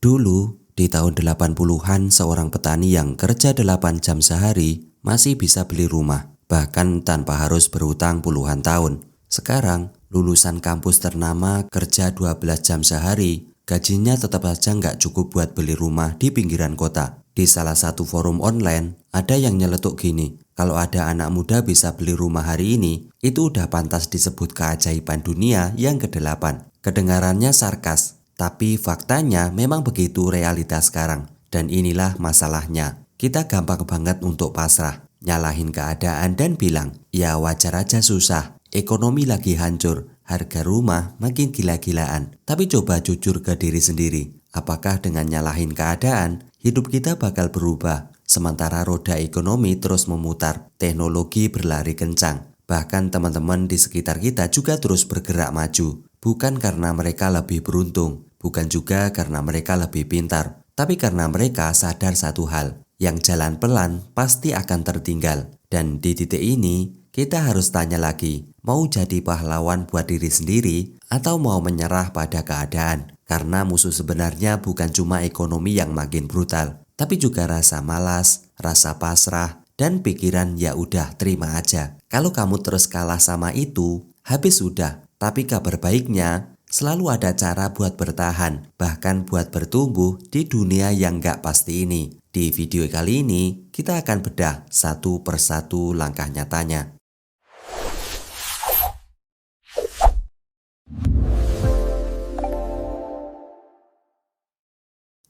Dulu, di tahun 80-an, seorang petani yang kerja 8 jam sehari masih bisa beli rumah, bahkan tanpa harus berhutang puluhan tahun. Sekarang, lulusan kampus ternama kerja 12 jam sehari, gajinya tetap saja nggak cukup buat beli rumah di pinggiran kota. Di salah satu forum online, ada yang nyeletuk gini, kalau ada anak muda bisa beli rumah hari ini, itu udah pantas disebut keajaiban dunia yang ke-8. Kedengarannya sarkas, tapi faktanya memang begitu realitas sekarang. Dan inilah masalahnya. Kita gampang banget untuk pasrah, nyalahin keadaan dan bilang, ya wajar aja susah, ekonomi lagi hancur, harga rumah makin gila-gilaan. Tapi coba jujur ke diri sendiri, apakah dengan nyalahin keadaan, hidup kita bakal berubah? Sementara roda ekonomi terus memutar, teknologi berlari kencang. Bahkan teman-teman di sekitar kita juga terus bergerak maju. Bukan karena mereka lebih beruntung, bukan juga karena mereka lebih pintar, tapi karena mereka sadar satu hal, yang jalan pelan pasti akan tertinggal. Dan di titik ini, kita harus tanya lagi, mau jadi pahlawan buat diri sendiri atau mau menyerah pada keadaan? Karena musuh sebenarnya bukan cuma ekonomi yang makin brutal, tapi juga rasa malas, rasa pasrah, dan pikiran ya udah terima aja. Kalau kamu terus kalah sama itu, habis sudah. Tapi kabar baiknya, selalu ada cara buat bertahan, bahkan buat bertumbuh di dunia yang gak pasti ini. Di video kali ini, kita akan bedah satu persatu langkah nyatanya.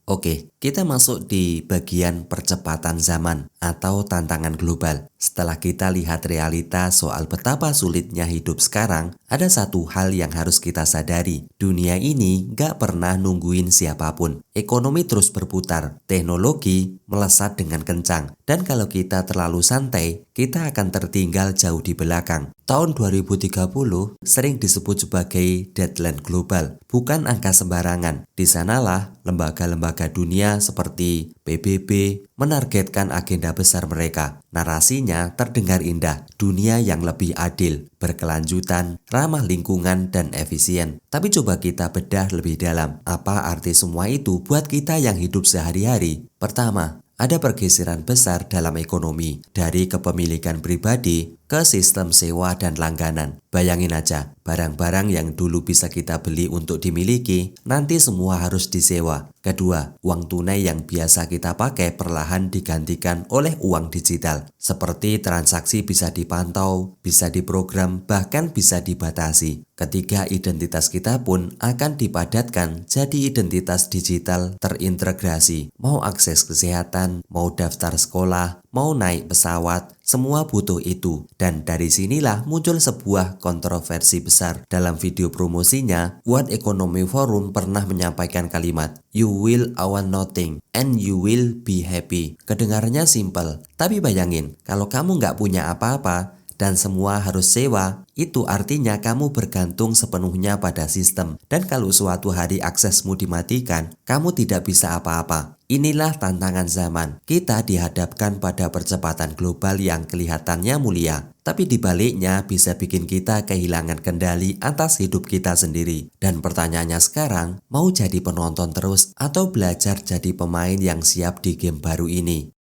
Oke, kita masuk di bagian percepatan zaman atau tantangan global. Setelah kita lihat realita soal betapa sulitnya hidup sekarang, ada satu hal yang harus kita sadari. Dunia ini gak pernah nungguin siapapun. Ekonomi terus berputar, teknologi melesat dengan kencang. Dan kalau kita terlalu santai, kita akan tertinggal jauh di belakang. Tahun 2030 sering disebut sebagai deadline global, bukan angka sembarangan. Di sanalah lembaga-lembaga dunia seperti PBB menargetkan agenda besar mereka. Narasinya terdengar indah, dunia yang lebih adil, berkelanjutan, ramah lingkungan, dan efisien. Tapi coba kita bedah lebih dalam, apa arti semua itu buat kita yang hidup sehari-hari? Pertama, ada pergeseran besar dalam ekonomi, dari kepemilikan pribadi ke sistem sewa dan langganan. Bayangin aja, barang-barang yang dulu bisa kita beli untuk dimiliki, nanti semua harus disewa. Kedua, uang tunai yang biasa kita pakai perlahan digantikan oleh uang digital. Seperti transaksi bisa dipantau, bisa diprogram, bahkan bisa dibatasi. Ketiga, identitas kita pun akan dipadatkan jadi identitas digital terintegrasi. Mau akses kesehatan, mau daftar sekolah, mau naik pesawat, semua butuh itu. Dan dari sinilah muncul sebuah kontroversi besar. Dalam video promosinya, World Economic Forum pernah menyampaikan kalimat, "You will own nothing and you will be happy." Kedengarannya simple, tapi bayangin, kalau kamu nggak punya apa-apa dan semua harus sewa, itu artinya kamu bergantung sepenuhnya pada sistem. Dan kalau suatu hari aksesmu dimatikan, kamu tidak bisa apa-apa. Inilah tantangan zaman. Kita dihadapkan pada percepatan global yang kelihatannya mulia, tapi dibaliknya bisa bikin kita kehilangan kendali atas hidup kita sendiri. Dan pertanyaannya sekarang, mau jadi penonton terus atau belajar jadi pemain yang siap di game baru ini?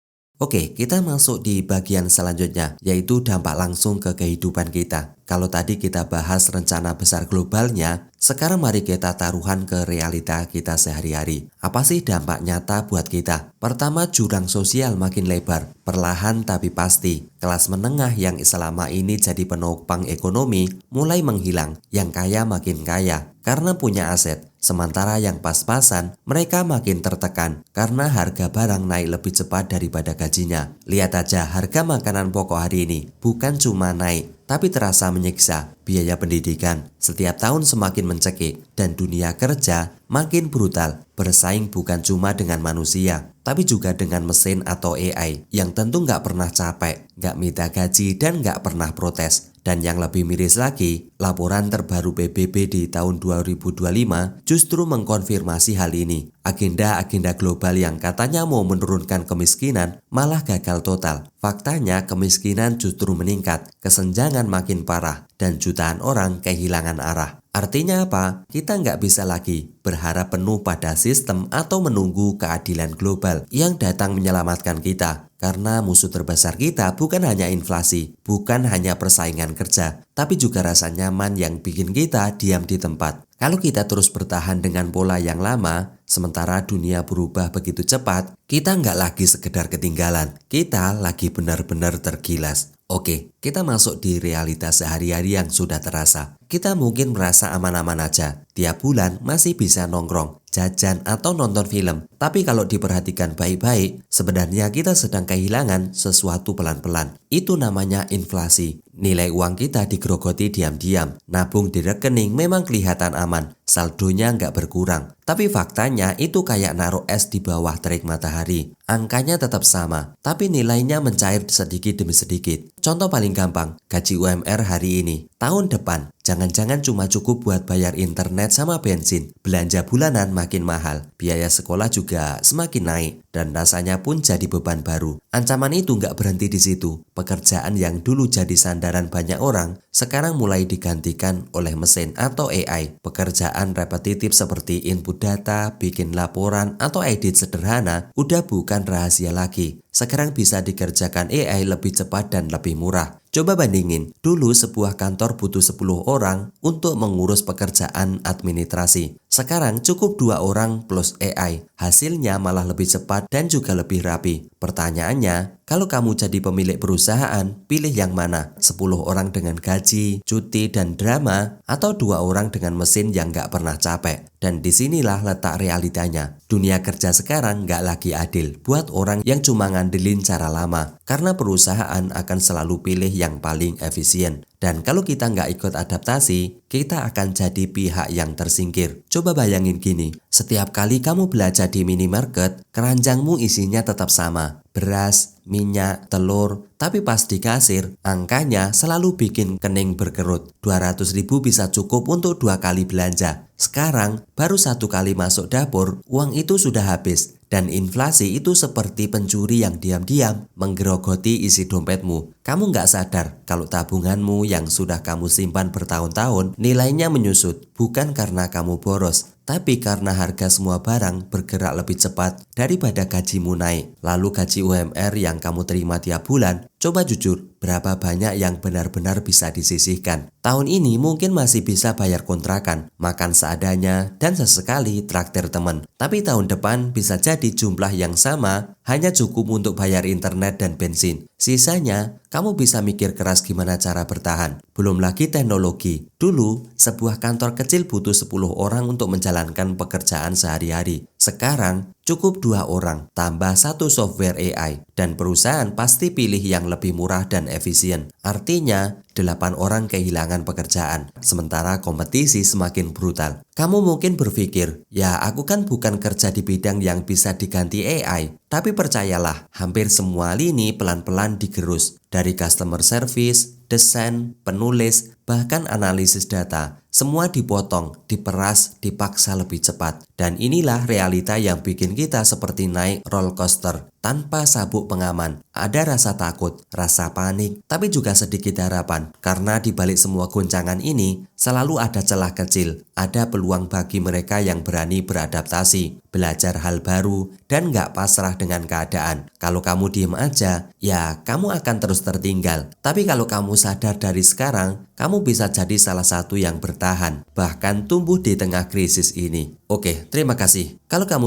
Oke, kita masuk di bagian selanjutnya, yaitu dampak langsung ke kehidupan kita. Kalau tadi kita bahas rencana besar globalnya, sekarang mari kita taruhan ke realita kita sehari-hari. Apa sih dampak nyata buat kita? Pertama, jurang sosial makin lebar, perlahan tapi pasti. Kelas menengah yang selama ini jadi penopang ekonomi mulai menghilang, yang kaya makin kaya karena punya aset. Sementara yang pas-pasan, mereka makin tertekan karena harga barang naik lebih cepat daripada gajinya. Lihat aja harga makanan pokok hari ini, bukan cuma naik, tapi terasa menyiksa. Biaya pendidikan setiap tahun semakin mencekik, dan dunia kerja makin brutal. Bersaing bukan cuma dengan manusia, tapi juga dengan mesin atau AI yang tentu nggak pernah capek, nggak minta gaji, dan nggak pernah protes. Dan yang lebih miris lagi, laporan terbaru PBB di tahun 2025 justru mengkonfirmasi hal ini. Agenda-agenda global yang katanya mau menurunkan kemiskinan malah gagal total. Faktanya kemiskinan justru meningkat, kesenjangan makin parah, dan jutaan orang kehilangan arah. Artinya apa? Kita nggak bisa lagi berharap penuh pada sistem atau menunggu keadilan global yang datang menyelamatkan kita. Karena musuh terbesar kita bukan hanya inflasi, bukan hanya persaingan kerja, tapi juga rasa nyaman yang bikin kita diam di tempat. Kalau kita terus bertahan dengan pola yang lama, sementara dunia berubah begitu cepat, kita nggak lagi sekedar ketinggalan, kita lagi benar-benar tergilas. Oke, kita masuk di realitas sehari-hari yang sudah terasa. Kita mungkin merasa aman-aman aja, tiap bulan masih bisa nongkrong, jajan atau nonton film. Tapi kalau diperhatikan baik-baik, sebenarnya kita sedang kehilangan sesuatu pelan-pelan. Itu namanya inflasi. Nilai uang kita digerogoti diam-diam. Nabung di rekening memang kelihatan aman, saldonya nggak berkurang. Tapi faktanya itu kayak naruh es di bawah terik matahari. Angkanya tetap sama, tapi nilainya mencair sedikit demi sedikit. Contoh paling gampang, gaji UMR hari ini. Tahun depan, jangan-jangan cuma cukup buat bayar internet sama bensin. Belanja bulanan makin mahal, biaya sekolah juga semakin naik, dan rasanya pun jadi beban baru. Ancaman itu nggak berhenti di situ. Pekerjaan yang dulu jadi sandaran banyak orang, sekarang mulai digantikan oleh mesin atau AI. Pekerjaan repetitif seperti input data, bikin laporan, atau edit sederhana udah bukan rahasia lagi. Sekarang bisa dikerjakan AI lebih cepat dan lebih murah. Coba bandingin, dulu sebuah kantor butuh 10 orang untuk mengurus pekerjaan administrasi. Sekarang cukup 2 orang plus AI. Hasilnya malah lebih cepat dan juga lebih rapi. Pertanyaannya, kalau kamu jadi pemilik perusahaan, pilih yang mana? 10 orang dengan gaji, cuti, dan drama, atau 2 orang dengan mesin yang nggak pernah capek? Dan disinilah letak realitanya. Dunia kerja sekarang nggak lagi adil buat orang yang cuma ngandelin cara lama. Karena perusahaan akan selalu pilih yang paling efisien. Dan kalau kita nggak ikut adaptasi, kita akan jadi pihak yang tersingkir. Coba bayangin gini, setiap kali kamu belanja di minimarket, keranjangmu isinya tetap sama. Beras, minyak, telur, tapi pas di kasir, angkanya selalu bikin kening berkerut. 200.000 bisa cukup untuk 2 kali belanja. Sekarang, baru 1 kali masuk dapur, uang itu sudah habis. Dan inflasi itu seperti pencuri yang diam-diam menggerogoti isi dompetmu. Kamu nggak sadar kalau tabunganmu yang sudah kamu simpan bertahun-tahun nilainya menyusut. Bukan karena kamu boros, tapi karena harga semua barang bergerak lebih cepat daripada gajimu naik. Lalu gaji UMR yang kamu terima tiap bulan, coba jujur, berapa banyak yang benar-benar bisa disisihkan? Tahun ini mungkin masih bisa bayar kontrakan, makan seadanya, dan sesekali traktir teman. Tapi tahun depan bisa jadi jumlah yang sama hanya cukup untuk bayar internet dan bensin. Sisanya, kamu bisa mikir keras gimana cara bertahan. Belum lagi teknologi. Dulu, sebuah kantor kecil butuh 10 orang untuk menjalankan pekerjaan sehari-hari. Sekarang, cukup 2 orang, tambah 1 software AI. Dan perusahaan pasti pilih yang lebih murah dan efisien. Artinya, 8 orang kehilangan pekerjaan. Sementara kompetisi semakin brutal. Kamu mungkin berpikir, ya aku kan bukan kerja di bidang yang bisa diganti AI. Tapi percayalah, hampir semua lini pelan-pelan digerus. Dari customer service, desain, penulis, bahkan analisis data. Semua dipotong, diperas, dipaksa lebih cepat. Dan inilah realita yang bikin kita seperti naik roller coaster tanpa sabuk pengaman. Ada rasa takut, rasa panik, tapi juga sedikit harapan. Karena di balik semua goncangan ini, selalu ada celah kecil. Ada peluang bagi mereka yang berani beradaptasi, belajar hal baru, dan nggak pasrah dengan keadaan. Kalau kamu diem aja, ya kamu akan terus tertinggal. Tapi kalau kamu sadar dari sekarang, kamu bisa jadi salah satu yang bertahan, bahkan tumbuh di tengah krisis ini. Oke, terima kasih. Kalau kamu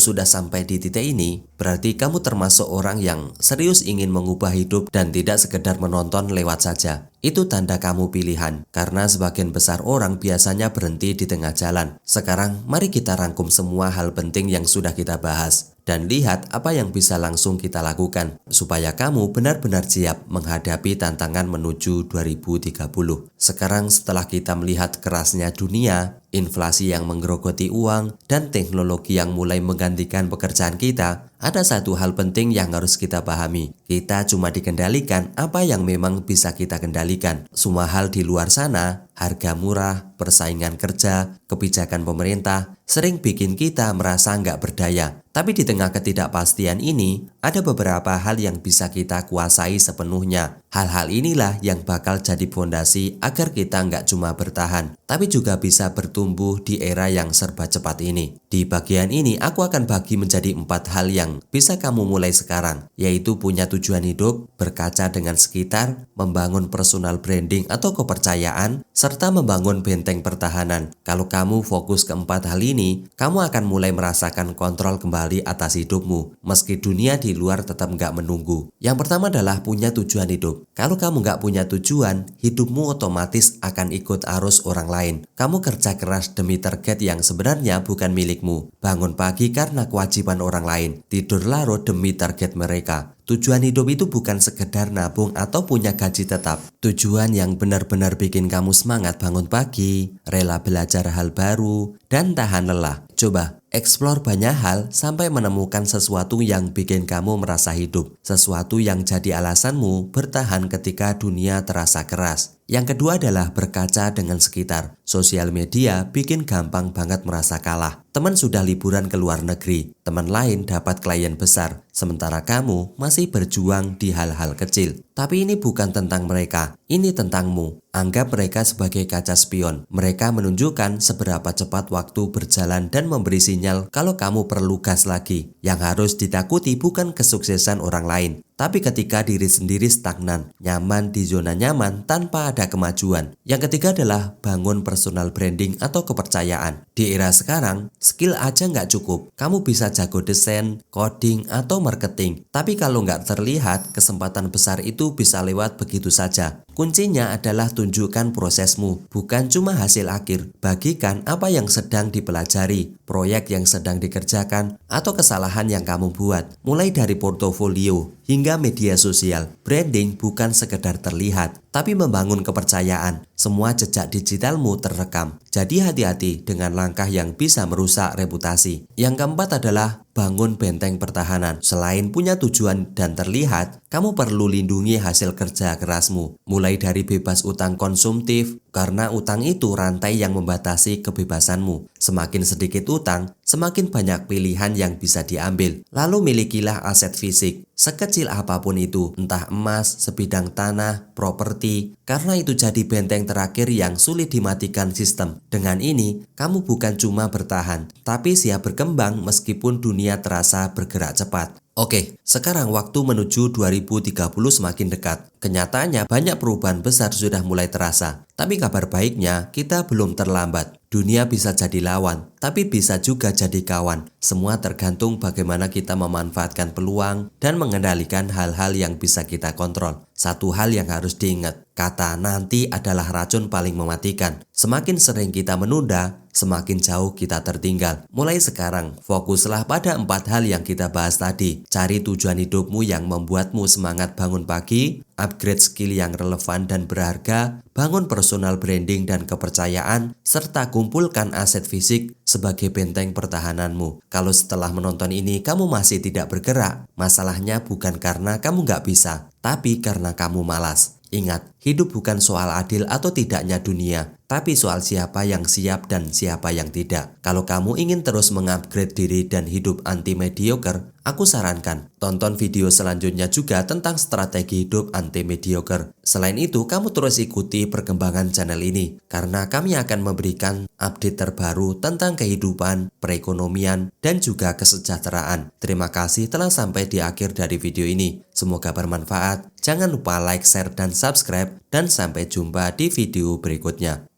sudah sampai di titik ini, berarti kamu termasuk orang yang serius ingin mengubah hidup dan tidak sekedar menonton lewat saja. Itu tanda kamu pilihan, karena sebagian besar orang biasanya berhenti di tengah jalan. Sekarang, mari kita rangkum semua hal penting yang sudah kita bahas dan lihat apa yang bisa langsung kita lakukan supaya kamu benar-benar siap menghadapi tantangan menuju 2030. Sekarang setelah kita melihat kerasnya dunia, inflasi yang menggerogoti uang, dan teknologi yang mulai menggantikan pekerjaan kita, ada satu hal penting yang harus kita pahami. Kita cuma dikendalikan apa yang memang bisa kita kendalikan. Semua hal di luar sana harga murah, persaingan kerja, kebijakan pemerintah, sering bikin kita merasa nggak berdaya. Tapi di tengah ketidakpastian ini, ada beberapa hal yang bisa kita kuasai sepenuhnya. Hal-hal inilah yang bakal jadi fondasi agar kita nggak cuma bertahan, tapi juga bisa bertumbuh di era yang serba cepat ini. Di bagian ini, aku akan bagi menjadi 4 hal yang bisa kamu mulai sekarang, yaitu punya tujuan hidup, berkaca dengan sekitar, membangun personal branding atau kepercayaan, serta membangun benteng pertahanan. Kalau kamu fokus ke 4 hal ini, kamu akan mulai merasakan kontrol kembali atas hidupmu, meski dunia di luar tetap nggak menunggu. Yang pertama adalah punya tujuan hidup. Kalau kamu nggak punya tujuan, hidupmu otomatis akan ikut arus orang lain. Kamu kerja keras demi target yang sebenarnya bukan milikmu. Bangun pagi karena kewajiban orang lain. Tidur larut demi target mereka. Tujuan hidup itu bukan sekedar nabung atau punya gaji tetap. Tujuan yang benar-benar bikin kamu semangat bangun pagi, rela belajar hal baru, dan tahan lelah. Coba explore banyak hal sampai menemukan sesuatu yang bikin kamu merasa hidup. Sesuatu yang jadi alasanmu bertahan ketika dunia terasa keras. Yang kedua adalah berkaca dengan sekitar. Sosial media bikin gampang banget merasa kalah. Teman sudah liburan ke luar negeri, teman lain dapat klien besar, sementara kamu masih berjuang di hal-hal kecil. Tapi ini bukan tentang mereka, ini tentangmu. Anggap mereka sebagai kaca spion. Mereka menunjukkan seberapa cepat waktu berjalan dan memberi sinyal kalau kamu perlu gas lagi. Yang harus ditakuti bukan kesuksesan orang lain, tapi ketika diri sendiri stagnan, nyaman di zona nyaman tanpa ada kemajuan. Yang ketiga adalah bangun personal branding atau kepercayaan. Di era sekarang, skill aja nggak cukup. Kamu bisa jago desain, coding, atau marketing. Tapi kalau nggak terlihat, kesempatan besar itu bisa lewat begitu saja. Kuncinya adalah tunjukkan prosesmu, bukan cuma hasil akhir. Bagikan apa yang sedang dipelajari, proyek yang sedang dikerjakan, atau kesalahan yang kamu buat. Mulai dari portofolio hingga media sosial. Branding bukan sekedar terlihat, tapi membangun kepercayaan. Semua jejak digitalmu terekam. Jadi hati-hati dengan langkah yang bisa merusak reputasi. Yang keempat adalah bangun benteng pertahanan. Selain punya tujuan dan terlihat, kamu perlu lindungi hasil kerja kerasmu. Mulai dari bebas utang konsumtif, karena utang itu rantai yang membatasi kebebasanmu. Semakin sedikit utang, semakin banyak pilihan yang bisa diambil. Lalu milikilah aset fisik, sekecil apapun itu, entah emas, sebidang tanah, properti, karena itu jadi benteng terakhir yang sulit dimatikan sistem. Dengan ini, kamu bukan cuma bertahan, tapi siap berkembang meskipun dunia terasa bergerak cepat. Oke, sekarang waktu menuju 2030 semakin dekat. Kenyataannya banyak perubahan besar sudah mulai terasa. Tapi kabar baiknya, kita belum terlambat. Dunia bisa jadi lawan, tapi bisa juga jadi kawan. Semua tergantung bagaimana kita memanfaatkan peluang dan mengendalikan hal-hal yang bisa kita kontrol. Satu hal yang harus diingat, kata nanti adalah racun paling mematikan. Semakin sering kita menunda, semakin jauh kita tertinggal. Mulai sekarang, fokuslah pada 4 hal yang kita bahas tadi. Cari tujuan hidupmu yang membuatmu semangat bangun pagi, upgrade skill yang relevan dan berharga, bangun personal branding dan kepercayaan, serta kumpulkan aset fisik sebagai benteng pertahananmu. Kalau setelah menonton ini kamu masih tidak bergerak, masalahnya bukan karena kamu nggak bisa, tapi karena kamu malas. Ingat, hidup bukan soal adil atau tidaknya dunia, tapi soal siapa yang siap dan siapa yang tidak. Kalau kamu ingin terus mengupgrade diri dan hidup anti mediocre, aku sarankan tonton video selanjutnya juga tentang strategi hidup anti mediocre. Selain itu, kamu terus ikuti perkembangan channel ini, karena kami akan memberikan update terbaru tentang kehidupan, perekonomian, dan juga kesejahteraan. Terima kasih telah sampai di akhir dari video ini. Semoga bermanfaat. Jangan lupa like, share, dan subscribe. Dan sampai jumpa di video berikutnya.